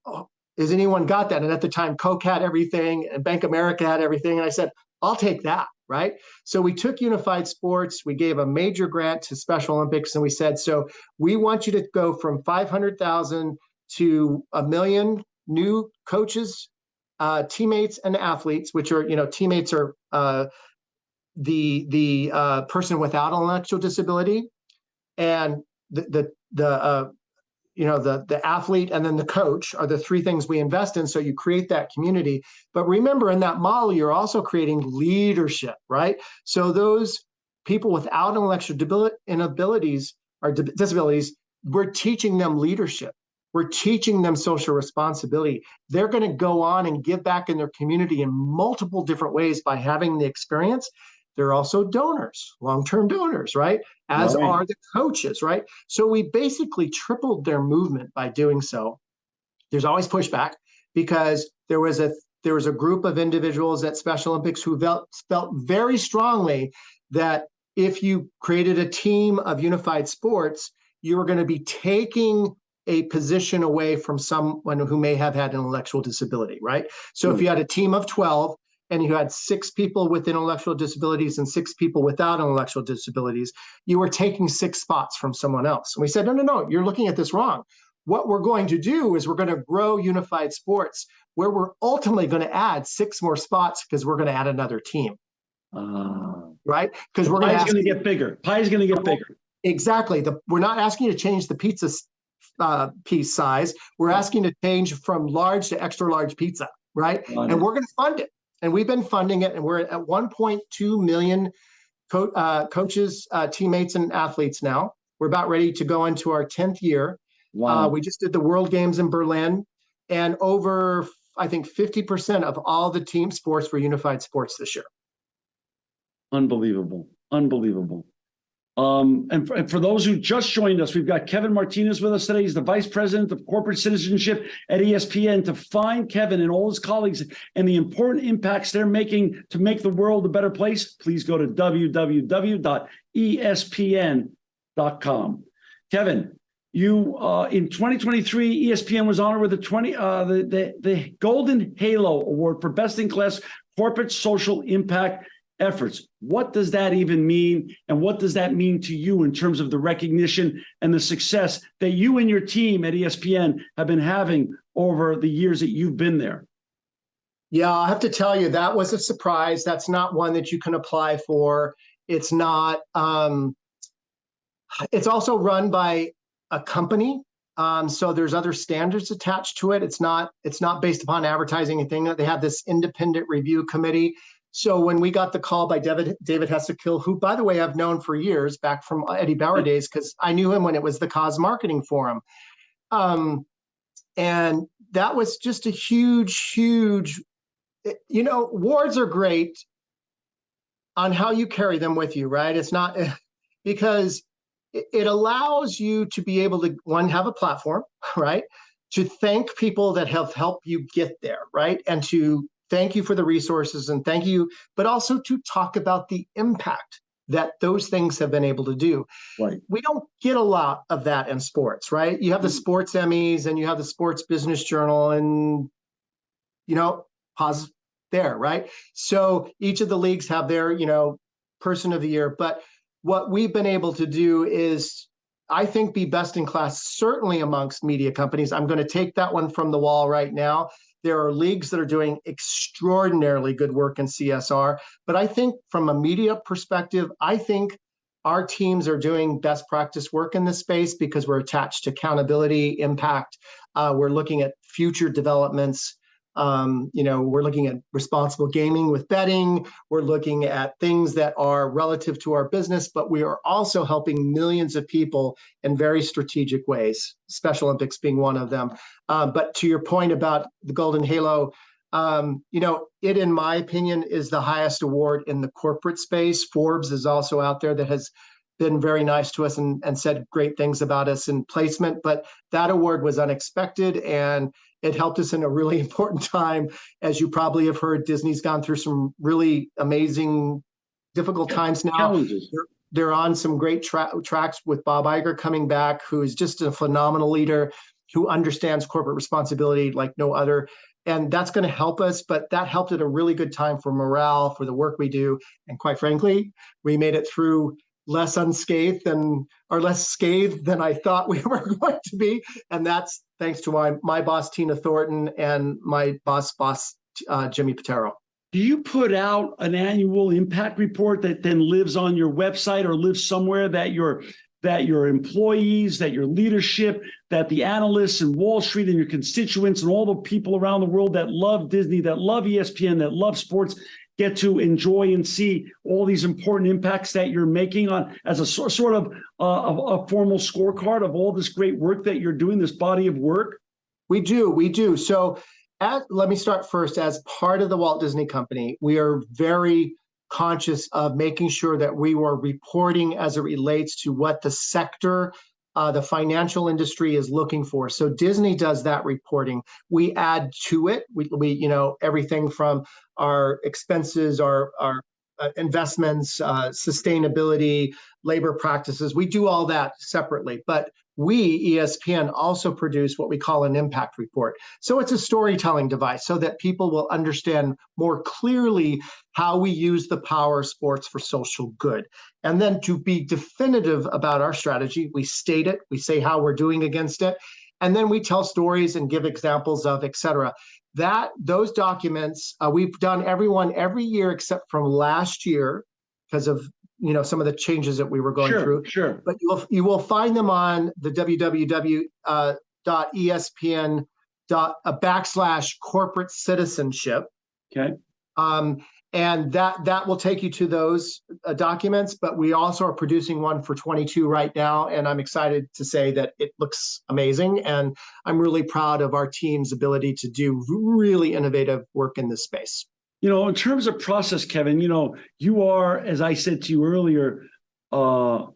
has anyone got that? And at the time, Coke had everything and Bank of America had everything. And I said, I'll take that, right? So we took Unified Sports, we gave a major grant to Special Olympics, and we said, so we want you to go from 500,000 to 1 million new coaches, teammates, and athletes, which are, teammates are the person without an intellectual disability, and the athlete and then the coach are the 3 things we invest in. So you create that community. But remember, in that model, you're also creating leadership, right? So those people without intellectual disabilities, we're teaching them leadership. We're teaching them social responsibility. They're going to go on and give back in their community in multiple different ways by having the experience. They're also donors, long-term donors, right? As are the coaches, right? So we basically tripled their movement by doing so. There's always pushback because there was a group of individuals at Special Olympics who felt very strongly that if you created a team of Unified Sports, you were going to be taking a position away from someone who may have had an intellectual disability, right? So if you had a team of 12, and you had 6 people with intellectual disabilities and 6 people without intellectual disabilities, you were taking 6 spots from someone else. And we said, no, you're looking at this wrong. What we're going to do is we're going to grow Unified Sports, where we're ultimately going to add 6 more spots because we're going to add another team. Right? Because we're going to get bigger. Pie is going to get bigger. Exactly. We're not asking you to change the pizza piece size. We're asking you to change from large to extra large pizza, right? And we're going to fund it. And we've been funding it, and we're at 1.2 million coaches, teammates, and athletes now. We're about ready to go into our 10th year. Wow. We just did the World Games in Berlin, and over, I think, 50% of all the team sports were Unified Sports this year. Unbelievable. And for those who just joined us, we've got Kevin Martinez with us today. He's the Vice President of Corporate Citizenship at ESPN. To find Kevin and all his colleagues and the important impacts they're making to make the world a better place, please go to www.espn.com. Kevin, you in 2023, ESPN was honored with the Golden Halo Award for Best in Class Corporate Social Impact Efforts. What does that even mean? And what does that mean to you in terms of the recognition and the success that you and your team at ESPN have been having over the years that you've been there? Yeah, I have to tell you, that was a surprise. That's not one that you can apply for. It's not, it's also run by a company. So there's other standards attached to it. It's not based upon advertising and thing. They have this independent review committee. So when we got the call by David Hessekill, who, by the way, I've known for years, back from Eddie Bauer days, because I knew him when it was the Cause Marketing Forum. And that was just a huge, awards are great on how you carry them with you, right? It's not because it allows you to be able to, one, have a platform, right? To thank people that have helped you get there, right? And to thank you for the resources and thank you, but also to talk about the impact that those things have been able to do. Right. We don't get a lot of that in sports, right? You have the sports Emmys and you have the Sports Business Journal and, pause there, right? So each of the leagues have their, person of the year. But what we've been able to do is, I think, be best in class, certainly amongst media companies. I'm going to take that one from the wall right now. There are leagues that are doing extraordinarily good work in CSR, but I think from a media perspective, I think our teams are doing best practice work in this space because we're attached to accountability, impact. We're looking at future developments. We're looking at responsible gaming with betting. We're looking at things that are relative to our business, but we are also helping millions of people in very strategic ways, Special Olympics being one of them. But to your point about the Golden Halo, it, in my opinion, is the highest award in the corporate space. Forbes is also out there that has been very nice to us and said great things about us in placement, but that award was unexpected and it helped us in a really important time. As you probably have heard, Disney's gone through some really amazing, difficult times now. Challenges. They're on some great tracks with Bob Iger coming back, who is just a phenomenal leader, who understands corporate responsibility like no other. And that's going to help us, but that helped at a really good time for morale, for the work we do. And quite frankly, we made it through less unscathed than, or less scathed than I thought we were going to be. And that's thanks to my boss, Tina Thornton, and my boss, Jimmy Patero. Do you put out an annual impact report that then lives on your website or lives somewhere that your employees, that your leadership, that the analysts in Wall Street and your constituents and all the people around the world that love Disney, that love ESPN, that love sports, get to enjoy and see all these important impacts that you're making on as a sort of a formal scorecard of all this great work that you're doing, this body of work? We do. So let me start first. As part of the Walt Disney Company, we are very conscious of making sure that we were reporting as it relates to what the sector, the financial industry is looking for. So Disney does that reporting. We add to it. We everything from our expenses, our investments, sustainability, labor practices. We do all that separately, but we, ESPN, also produce what we call an impact report. So it's a storytelling device so that people will understand more clearly how we use the power of sports for social good. And then to be definitive about our strategy, we state it, we say how we're doing against it, and then we tell stories and give examples of, et cetera. Those documents, we've done every year except from last year because of some of the changes that we were going through. Sure. But you will find them on the www.espn.corporate citizenship. Okay. And that will take you to those documents. But we also are producing one for 22 right now, and I'm excited to say that it looks amazing. And I'm really proud of our team's ability to do really innovative work in this space. In terms of process, Kevin, you are, as I said to you earlier, a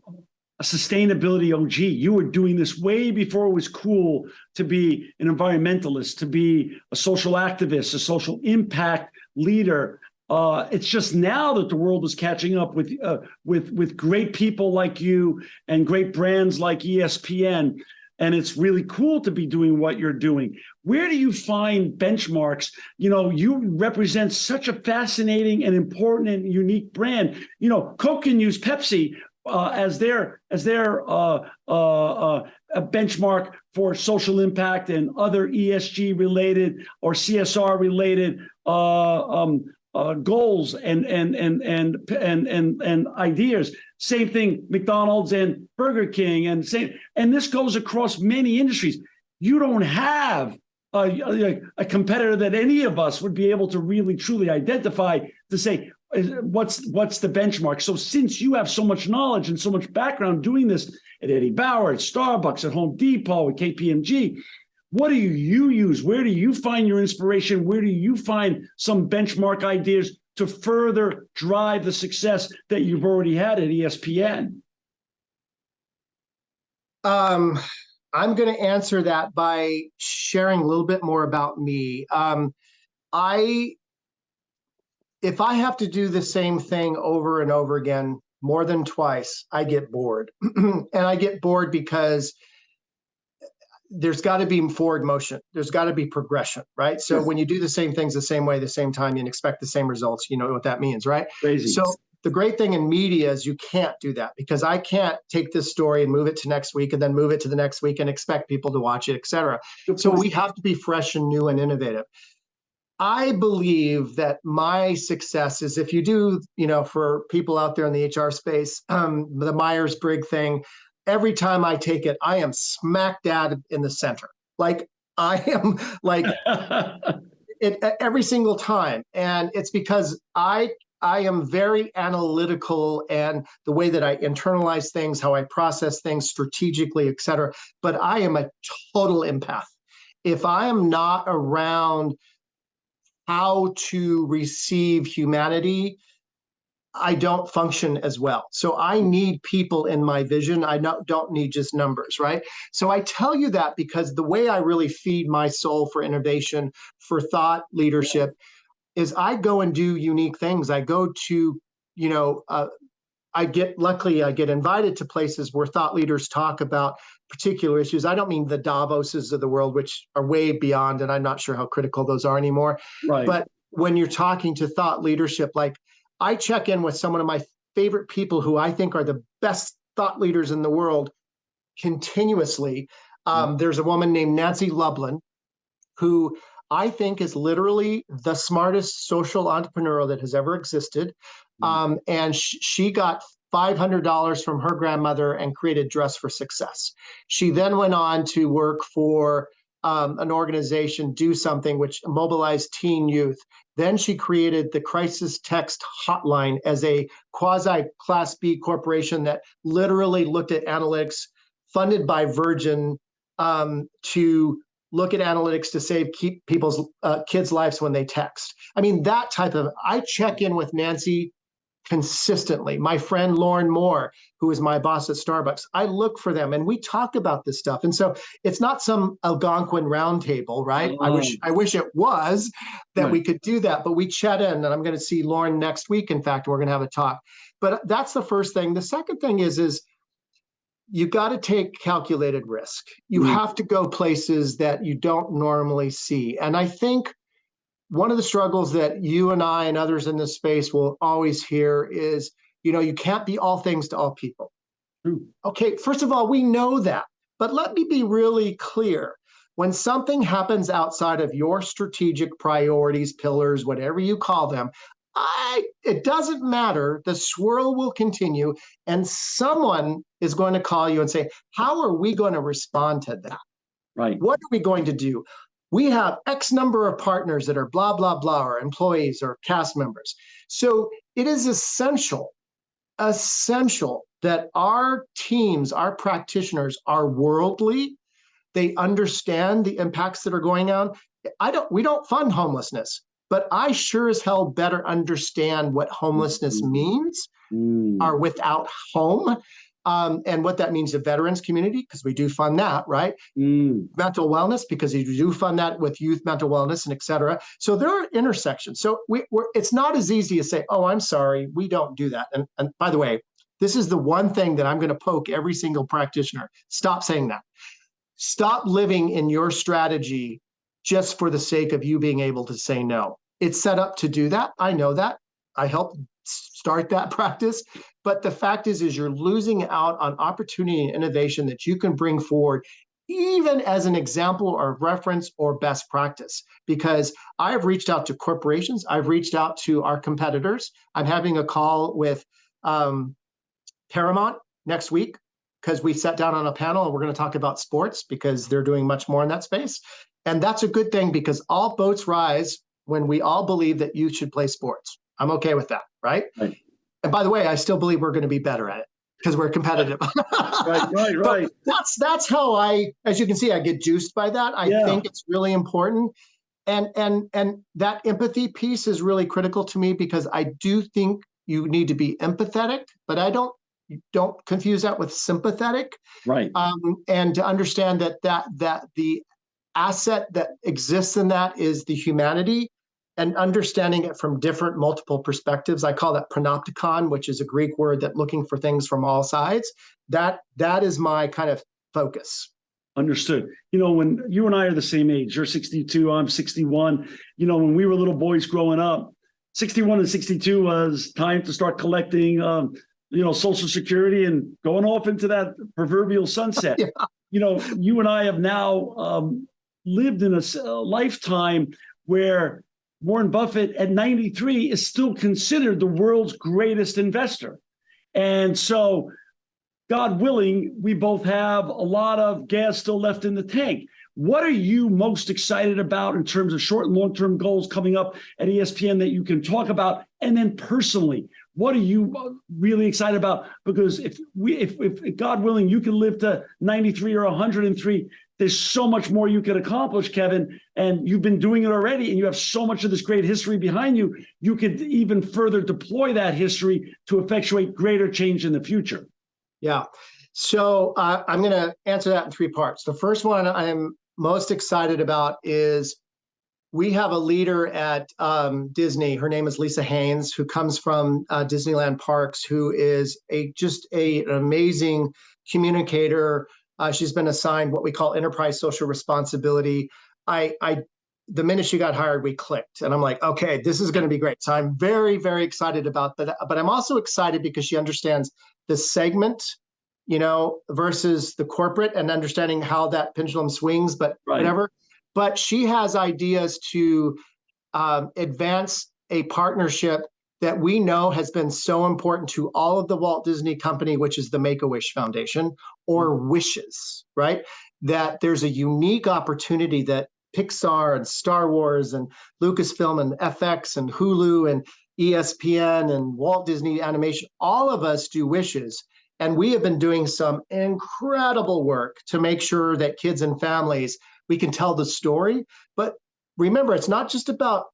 sustainability OG. You were doing this way before it was cool to be an environmentalist, to be a social activist, a social impact leader. It's just now that the world is catching up with great people like you and great brands like ESPN. And it's really cool to be doing what you're doing. Where do you find benchmarks? You represent such a fascinating and important and unique brand. Coke can use Pepsi as their a benchmark for social impact and other ESG related or CSR related goals and ideas. Same thing, McDonald's and Burger King, and this goes across many industries. You don't have a competitor that any of us would be able to really truly identify to say what's the benchmark. So since you have so much knowledge and so much background doing this at Eddie Bauer, at Starbucks, at Home Depot, at KPMG, what do you use? Where do you find your inspiration? Where do you find some benchmark ideas to further drive the success that you've already had at ESPN? I'm going to answer that by sharing a little bit more about me. If I have to do the same thing over and over again, more than twice, I get bored. And I get bored because there's got to be forward motion. There's got to be progression, right? So when you do the same things the same way, the same time, and expect the same results, you know what that means, right? Crazy. So the great thing in media is you can't do that because I can't take this story and move it to next week and then move it to the next week and expect people to watch it, et cetera. So we have to be fresh and new and innovative. I believe that my success is if you do, for people out there in the HR space, the Myers-Briggs thing, every time I take it, I am smack dab in the center. Like I am like, every single time. And it's because I am very analytical, and the way that I internalize things, how I process things strategically, et cetera. But I am a total empath. If I am not around how to receive humanity, I don't function as well. So I need people in my vision. I don't need just numbers, right? So I tell you that because the way I really feed my soul for innovation, for thought leadership, is I go and do unique things. I go to, luckily I get invited to places where thought leaders talk about particular issues. I don't mean the Davoses of the world, which are way beyond, and I'm not sure how critical those are anymore. Right. But when you're talking to thought leadership, like I check in with some of my favorite people who I think are the best thought leaders in the world continuously. There's a woman named Nancy Lublin, who I think is literally the smartest social entrepreneur that has ever existed. And she got $500 from her grandmother and created Dress for Success. She then went on to work for an organization, Do Something, which mobilized teen youth. Then she created the Crisis Text Hotline as a quasi-Class B corporation that literally looked at analytics funded by Virgin to look at analytics to keep people's kids' lives when they text. I mean, that type of, I check in with Nancy consistently. My friend Lauren Moore, who is my boss at Starbucks, I look for them and we talk about this stuff. And so it's not some Algonquin roundtable, right? I wish it was that we could do that, but we chat in, and I'm going to see Lauren next week. In fact, we're going to have a talk. But that's the first thing. The second thing is you got to take calculated risk. You have to go places that you don't normally see. And I think one of the struggles that you and I and others in this space will always hear is, you can't be all things to all people. Okay, first of all, we know that. But let me be really clear. When something happens outside of your strategic priorities, pillars, whatever you call them, it doesn't matter. The swirl will continue, and someone is going to call you and say, how are we going to respond to that? Right. What are we going to do? We have X number of partners that are blah, blah, blah, or employees or cast members. So it is essential that our teams, our practitioners are worldly. They understand the impacts that are going on. We don't fund homelessness, but I sure as hell better understand what homelessness means, are without home. And what that means to veterans community, because we do fund that, right? Mental wellness, because you do fund that with youth mental wellness and et cetera. So there are intersections. So it's not as easy as say, oh, I'm sorry, we don't do that. And by the way, this is the one thing that I'm going to poke every single practitioner. Stop saying that. Stop living in your strategy just for the sake of you being able to say no. It's set up to do that. I know that. I helped start that practice. But the fact is you're losing out on opportunity and innovation that you can bring forward, even as an example or reference or best practice. Because I've reached out to corporations, I've reached out to our competitors. I'm having a call with Paramount next week because we sat down on a panel and we're going to talk about sports because they're doing much more in that space. And that's a good thing because all boats rise when we all believe that you should play sports. I'm okay with that, right? And by the way, I still believe we're going to be better at it because we're competitive. Right. But that's how as you can see, I get juiced by that. I think it's really important. And that empathy piece is really critical to me because I do think you need to be empathetic, but I don't confuse that with sympathetic. Right. And to understand that the asset that exists in that is the humanity, and understanding it from different multiple perspectives. I call that panopticon, which is a Greek word that looking for things from all sides. That is my kind of focus. Understood. When you and I are the same age, you're 62, I'm 61. When we were little boys growing up, 61 and 62 was time to start collecting, Social Security and going off into that proverbial sunset. You and I have now lived in a lifetime where Warren Buffett at 93 is still considered the world's greatest investor. And so, God willing, we both have a lot of gas still left in the tank. What are you most excited about in terms of short and long-term goals coming up at ESPN that you can talk about? And then personally, what are you really excited about? Because if God willing, you can live to 93 or 103, there's so much more you can accomplish, Kevin. And you've been doing it already, and you have so much of this great history behind you. You could even further deploy that history to effectuate greater change in the future. Yeah. So I'm going to answer that in three parts. The first one I'm most excited about is we have a leader at Disney. Her name is Lisa Haynes, who comes from Disneyland Parks, who is an amazing communicator. She's been assigned what we call enterprise social responsibility. The minute she got hired, we clicked, and I'm like, okay, this is going to be great. So I'm very, very excited about that. But I'm also excited because she understands the segment, versus the corporate, and understanding how that pendulum swings. But whatever. But she has ideas to advance a partnership that we know has been so important to all of the Walt Disney Company, which is the Make-A-Wish Foundation, or Wishes, right? That there's a unique opportunity that Pixar and Star Wars and Lucasfilm and FX and Hulu and ESPN and Walt Disney Animation, all of us do Wishes. And we have been doing some incredible work to make sure that kids and families, we can tell the story. But remember, it's not just about,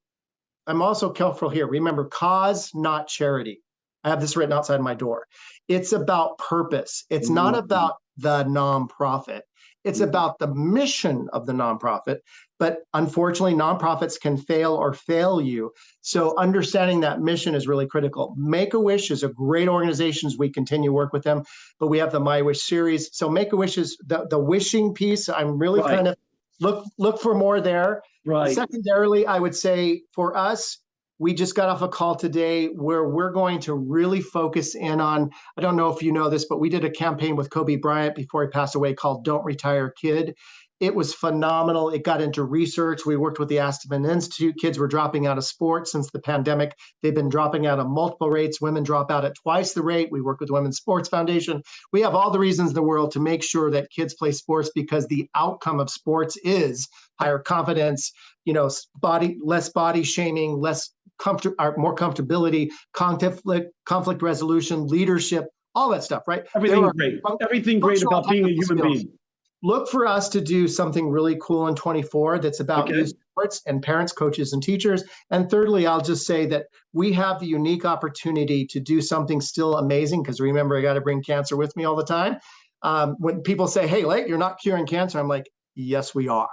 I'm also careful here. Remember, cause, not charity. I have this written outside my door. It's about purpose. It's not about the nonprofit. It's about the mission of the nonprofit. But unfortunately, nonprofits can fail or fail you. So understanding that mission is really critical. Make-A-Wish is a great organization as we continue to work with them, but we have the My Wish series. So Make-A-Wish is the wishing piece. I'm really kind of look for more there. Right. Secondarily, I would say for us, we just got off a call today where we're going to really focus in on, I don't know if you know this, but we did a campaign with Kobe Bryant before he passed away called Don't Retire Kid. It was phenomenal. It got into research. We worked with the Aspen Institute. Kids were dropping out of sports since the pandemic. They've been dropping out at multiple rates. Women drop out at twice the rate. We work with Women's Sports Foundation. We have all the reasons in the world to make sure that kids play sports, because the outcome of sports is higher confidence, less body shaming, more comfortability, conflict resolution, leadership, all that stuff, right? Everything great about being a human being. Look for us to do something really cool in 24 that's about youth sports and parents, coaches, and teachers. And thirdly, I'll just say that we have the unique opportunity to do something still amazing, because remember, I got to bring cancer with me all the time. When people say, hey, Lake, you're not curing cancer, I'm like, yes, we are.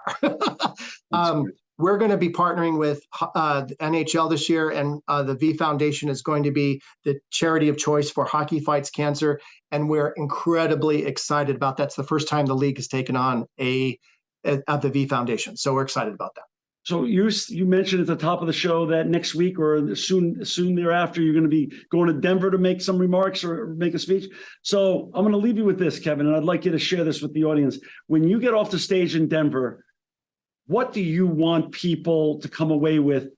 We're going to be partnering with the NHL this year, and the V Foundation is going to be the charity of choice for Hockey Fights Cancer, and we're incredibly excited about that. It's the first time the league has taken on the V Foundation, so we're excited about that. So you mentioned at the top of the show that next week or soon thereafter, you're going to be going to Denver to make some remarks or make a speech. So I'm going to leave you with this, Kevin, and I'd like you to share this with the audience. When you get off the stage in Denver, what do you want people to come away with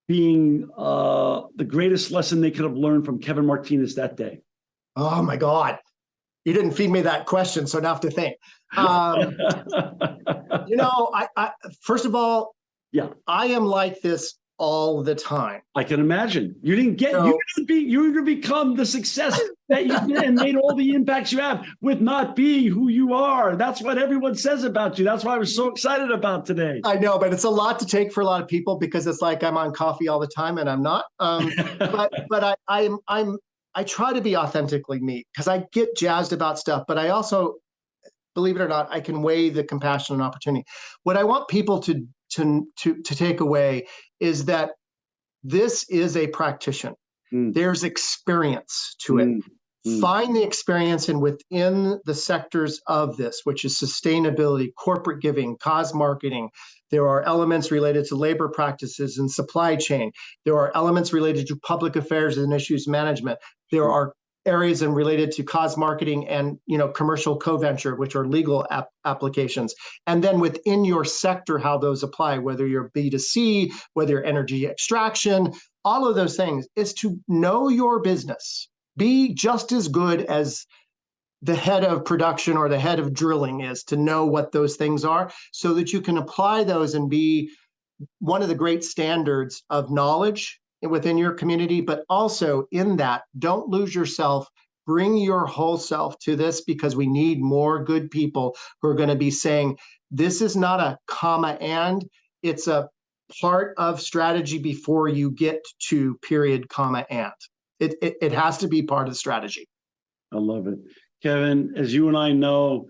being the greatest lesson they could have learned from Kevin Martinez that day? Oh, my God. You didn't feed me that question, so now I have to think. First of all, I am like this all the time. I can imagine. You're going to become the success that you did and made all the impacts you have with not being who you are. That's what everyone says about you. That's why I was so excited about today. I know, but it's a lot to take for a lot of people, because it's like I'm on coffee all the time and I'm not. But I try to be authentically me, because I get jazzed about stuff, but I also, believe it or not, I can weigh the compassion and opportunity. What I want people to take away is that this is a practitioner. There's experience to it. Find the experience within the sectors of this, which is sustainability, corporate giving, cause marketing. There are elements related to labor practices and supply chain. There are elements related to public affairs and issues management. There are areas related to cause marketing and commercial co-venture, which are legal applications. And then within your sector, how those apply, whether you're B2C, whether you're energy extraction, all of those things, is to know your business. Be just as good as the head of production or the head of drilling is, to know what those things are so that you can apply those and be one of the great standards of knowledge within your community. But also in that, don't lose yourself. Bring your whole self to this, because we need more good people who are going to be saying, this is not a comma and, it's a part of strategy before you get to period, comma, and. It has to be part of the strategy. I love it. Kevin, as you and I know,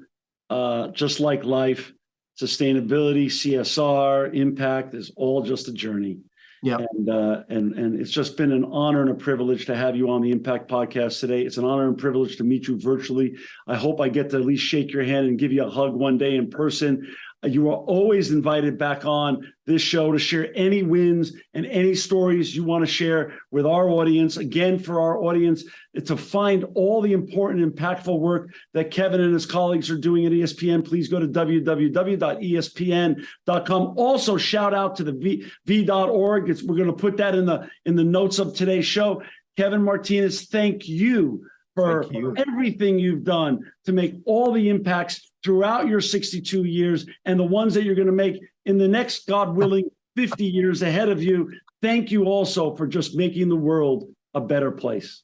just like life, sustainability, CSR, impact is all just a journey. Yeah. And it's just been an honor and a privilege to have you on the Impact Podcast today. It's an honor and privilege to meet you virtually. I hope I get to at least shake your hand and give you a hug one day in person. You are always invited back on this show to share any wins and any stories you want to share with our audience. Again, for our audience, to find all the important, impactful work that Kevin and his colleagues are doing at ESPN, please go to www.espn.com. Also, shout out to the v.org. We're going to put that in the notes of today's show. Kevin Martinez, thank you for everything you've done to make all the impacts throughout your 62 years and the ones that you're going to make in the next, God willing, 50 years ahead of you. Thank you also for just making the world a better place.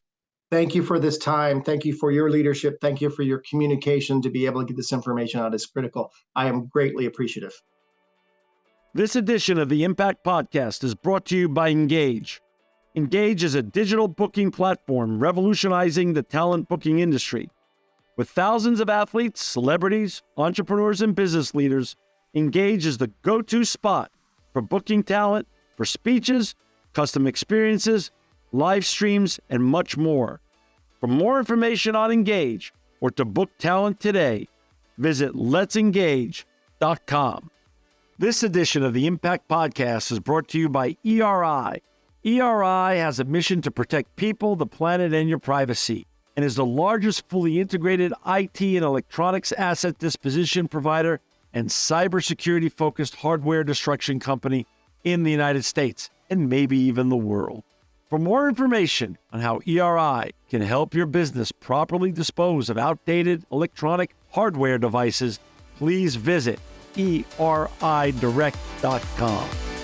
Thank you for this time. Thank you for your leadership. Thank you for your communication to be able to get this information out. It's critical. I am greatly appreciative. This edition of the Impact Podcast is brought to you by Engage. Engage is a digital booking platform revolutionizing the talent booking industry. With thousands of athletes, celebrities, entrepreneurs, and business leaders, Engage is the go-to spot for booking talent, for speeches, custom experiences, live streams, and much more. For more information on Engage or to book talent today, visit letsengage.com. This edition of the Impact Podcast is brought to you by ERI. ERI has a mission to protect people, the planet, and your privacy, and is the largest fully integrated IT and electronics asset disposition provider and cybersecurity-focused hardware destruction company in the United States, and maybe even the world. For more information on how ERI can help your business properly dispose of outdated electronic hardware devices, please visit eridirect.com.